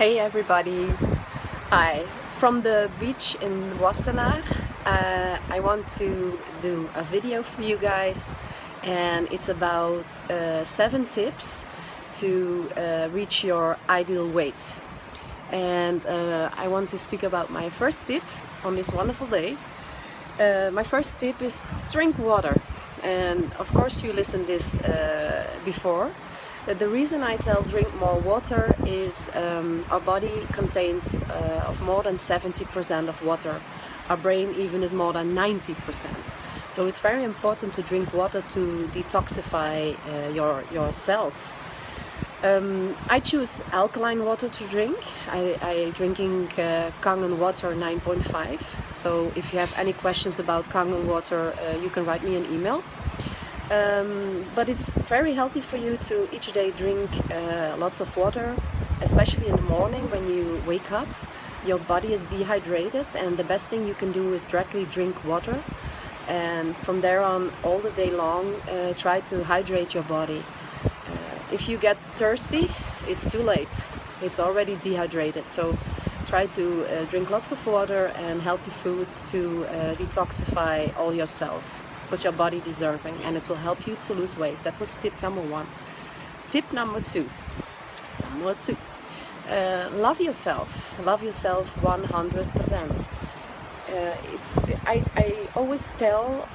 Hey everybody! Hi! From the beach in Wassenaar, I want to do a video for you guys, and it's about 7 tips to reach your ideal weight. And I want to speak about my first tip on this wonderful day. My first tip is drink water, and of course you listened this before. The reason I tell drink more water is our body contains of more than 70% of water. Our brain even is more than 90%. So it's very important to drink water to detoxify your cells. I choose alkaline water to drink. I drinking Kangen water 9.5. So if you have any questions about Kangen water, you can write me an email. But it's very healthy for you to each day drink lots of water, especially in the morning when you wake up. Your body is dehydrated, and the best thing you can do is directly drink water. And from there on, all the day long, try to hydrate your body. If you get thirsty, it's too late. It's already dehydrated. So try to drink lots of water and healthy foods to detoxify all your cells, because your body deserving, and it will help you to lose weight. That was tip number 1. Tip number 2. Love yourself. Love yourself 100%. I always tell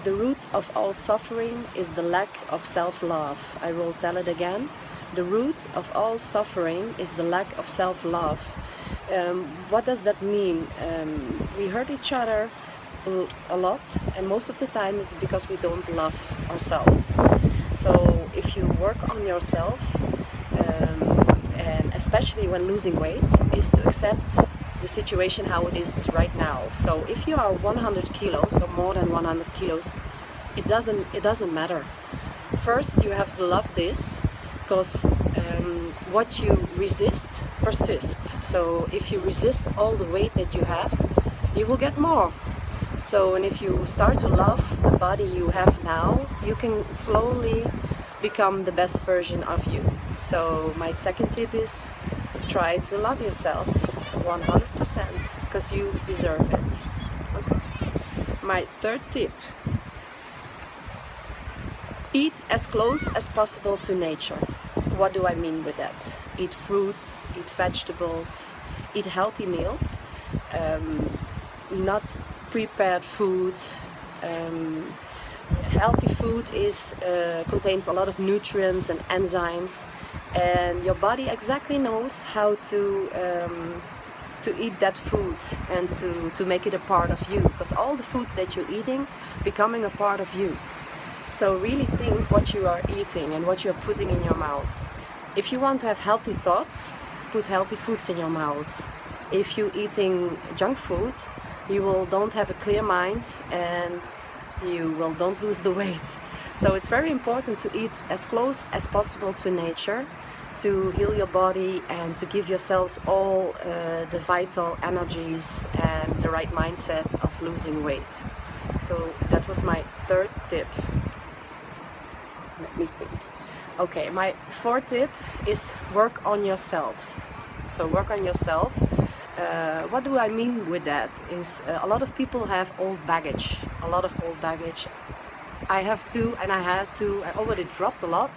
the root of all suffering is the lack of self-love. I will tell it again. The root of all suffering is the lack of self-love. What does that mean? We hurt each other a lot, and most of the time is because we don't love ourselves. So if you work on yourself, and especially when losing weight, is to accept the situation how it is right now. So if you are 100 kilos or more than 100 kilos, it doesn't matter. First you have to love this, because what you resist persists. So if you resist all the weight that you have, you will get more. So, and if you start to love the body you have now, you can slowly become the best version of you. So my second tip is try to love yourself 100%, because you deserve it. Okay. My third tip: eat as close as possible to nature. What do I mean with that? Eat fruits, eat vegetables, eat healthy meal, not prepared food. Healthy food contains a lot of nutrients and enzymes, and your body exactly knows how to eat that food and to make it a part of you, because all the foods that you're eating becoming a part of you. So really think what you are eating and what you're putting in your mouth. If you want to have healthy thoughts, put healthy foods in your mouth. If you're eating junk food, you don't have a clear mind, and you don't lose the weight. So it's very important to eat as close as possible to nature, to heal your body and to give yourselves all the vital energies and the right mindset of losing weight. So that was my third tip. Let me think. Okay, my fourth tip is work on yourselves. So work on yourself. What do I mean with that is a lot of people have old baggage, I have too, and I had to. I already dropped a lot,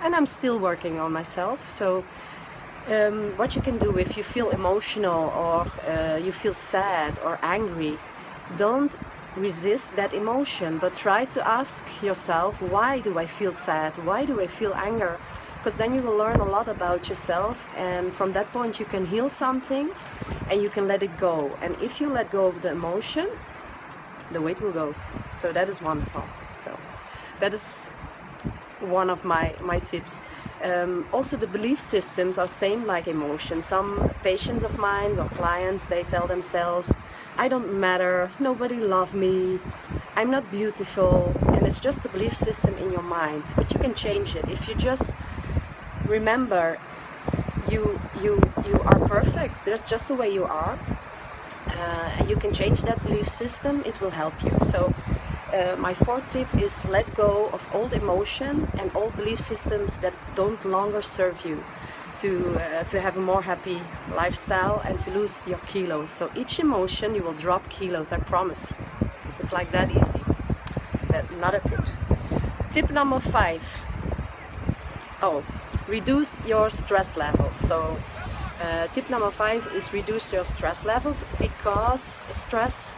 and I'm still working on myself. So what you can do if you feel emotional, or you feel sad or angry, don't resist that emotion, but try to ask yourself, why do I feel sad? Why do I feel anger? Because then you will learn a lot about yourself, and from that point you can heal something and you can let it go. And if you let go of the emotion, the weight will go. So that is wonderful. So that is one of my tips. Also, the belief systems are same like emotions. Some patients of mine or clients, they tell themselves, I don't matter, nobody loves me, I'm not beautiful, and it's just a belief system in your mind. But you can change it if you just remember you are perfect. That's just the way you are. You can change that belief system. It will help you. So my fourth tip is let go of old emotion and old belief systems that don't longer serve you. to have a more happy lifestyle and to lose your kilos. So each emotion you will drop kilos, I promise you. It's like that easy. Another tip. Tip number 5. Reduce your stress levels. So tip number 5 is reduce your stress levels, because stress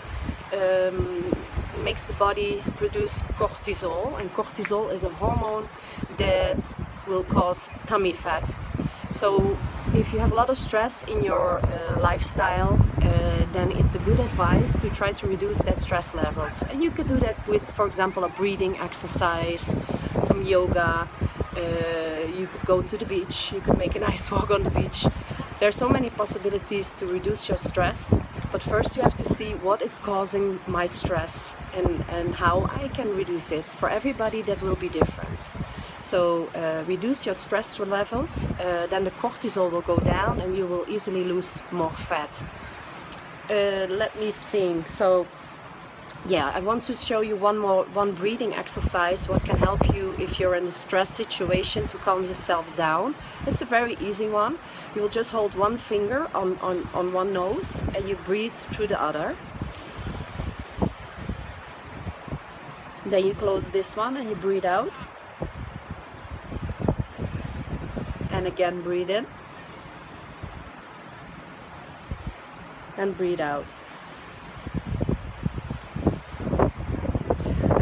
makes the body produce cortisol, and cortisol is a hormone that will cause tummy fat. So if you have a lot of stress in your lifestyle, then it's a good advice to try to reduce that stress levels. And you could do that with, for example, a breathing exercise, some yoga. You could go to the beach, you could make a nice walk on the beach. There are so many possibilities to reduce your stress, but first you have to see what is causing my stress and how I can reduce it. For everybody that will be different. So reduce your stress levels, then the cortisol will go down and you will easily lose more fat. Let me think. So yeah, I want to show you one breathing exercise what can help you if you're in a stress situation to calm yourself down. It's a very easy one. You will just hold one finger on one nose and you breathe through the other. Then you close this one and you breathe out. And again breathe in. And breathe out.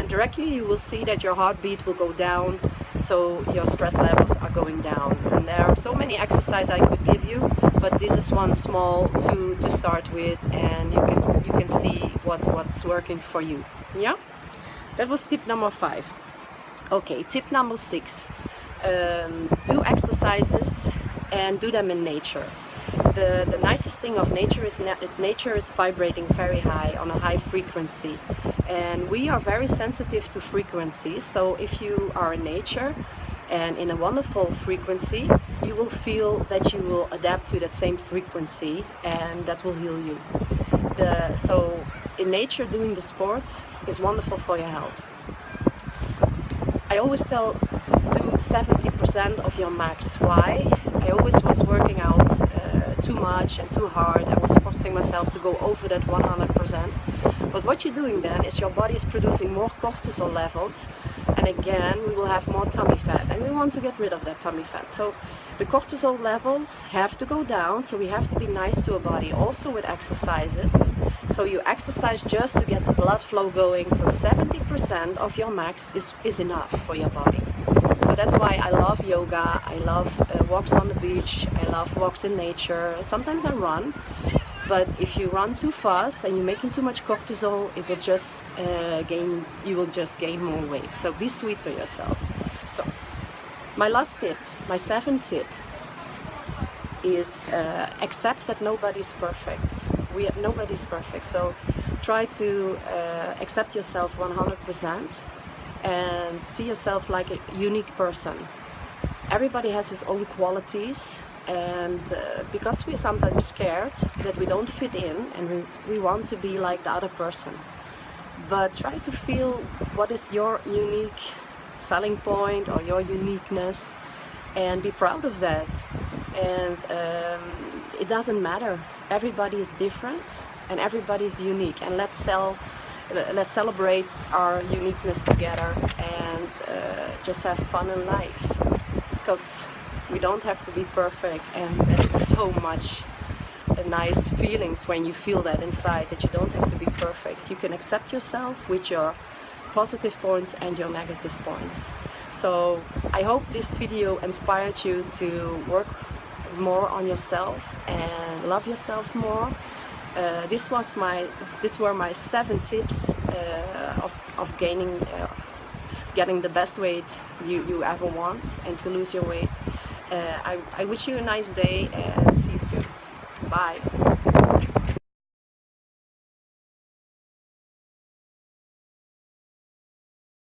Directly you will see that your heartbeat will go down, so your stress levels are going down. And there are so many exercises I could give you, but this is one small to start with, and you can see what's working for you. Yeah, that was tip number 5. Okay, tip number 6. Do exercises and do them in nature. The nicest thing of nature is nature is vibrating very high, on a high frequency, and we are very sensitive to frequencies. So if you are in nature and in a wonderful frequency, you will feel that you will adapt to that same frequency, and that will heal you. So in nature, doing the sports is wonderful for your health. I always tell, do 70% of your max. Why? I always was working out too much and too hard. I was forcing myself to go over that 100%. But what you're doing then is your body is producing more cortisol levels, and again we will have more tummy fat, and we want to get rid of that tummy fat. So the cortisol levels have to go down, so we have to be nice to our body also with exercises. So you exercise just to get the blood flow going, so 70% of your max is enough for your body. So that's why I love yoga, I love walks on the beach, I love walks in nature. Sometimes I run, but if you run too fast and you're making too much cortisol, it will just you will just gain more weight. So be sweet to yourself. So my last tip, my 7th tip, is accept that nobody's perfect. Nobody's perfect. So try to accept yourself 100%. And see yourself like a unique person. Everybody has his own qualities, and because we're sometimes scared that we don't fit in and we want to be like the other person, but try to feel what is your unique selling point or your uniqueness, and be proud of that. And it doesn't matter, everybody is different and everybody is unique, and let's celebrate our uniqueness together and just have fun in life, because we don't have to be perfect, and that is so much nice feelings when you feel that inside, that you don't have to be perfect. You can accept yourself with your positive points and your negative points. So I hope this video inspired you to work more on yourself and love yourself more. These were my 7 tips of getting the best weight you ever want, and to lose your weight. I wish you a nice day, and see you soon. Bye.